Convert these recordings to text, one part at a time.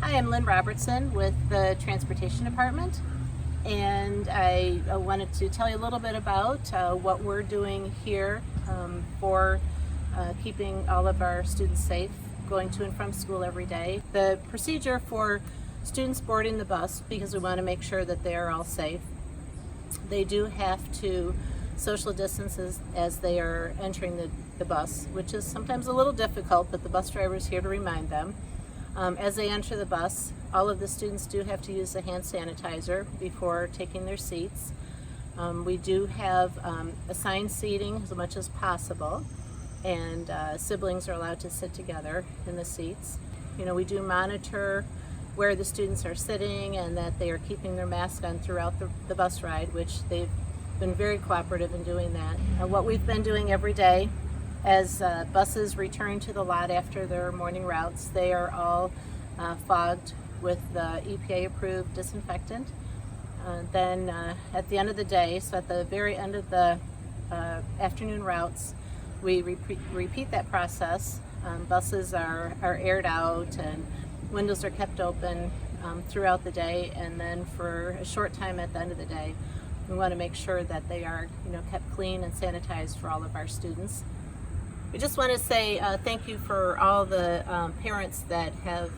Hi, I'm Lynne Robertson with the Transportation Department, and I wanted to tell you a little bit about what we're doing here for keeping all of our students safe going to and from school every day. The procedure for students boarding the bus, because we want to make sure that they are all safe, they do have to social distance as they are entering the bus, which is sometimes a little difficult, but the bus driver is here to remind them. As they enter the bus, all of the students do have to use a hand sanitizer before taking their seats. We do have assigned seating as much as possible, and siblings are allowed to sit together in the seats. You know, we do monitor where the students are sitting and that they are keeping their mask on throughout the bus ride, which they've been very cooperative in doing that. What we've been doing every day as buses return to the lot after their morning routes, they are all fogged with the EPA-approved disinfectant. Then at the end of the day, so at the very end of the afternoon routes, we repeat that process. Buses are aired out and windows are kept open throughout the day, and then for a short time at the end of the day, we want to make sure that they are, kept clean and sanitized for all of our students. We just want to say thank you for all the parents that have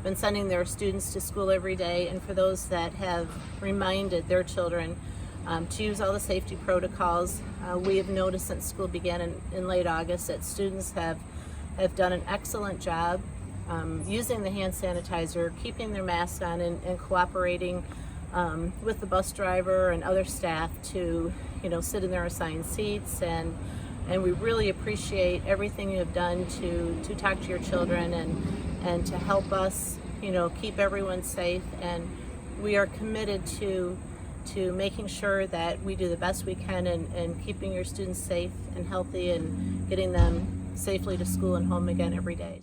been sending their students to school every day, and for those that have reminded their children to use all the safety protocols. We have noticed since school began in late August that students have done an excellent job using the hand sanitizer, keeping their masks on, and cooperating with the bus driver and other staff to sit in their assigned seats, and we really appreciate everything you have done to talk to your children and to help us keep everyone safe. And we are committed to making sure that we do the best we can in keeping your students safe and healthy and getting them safely to school and home again every day.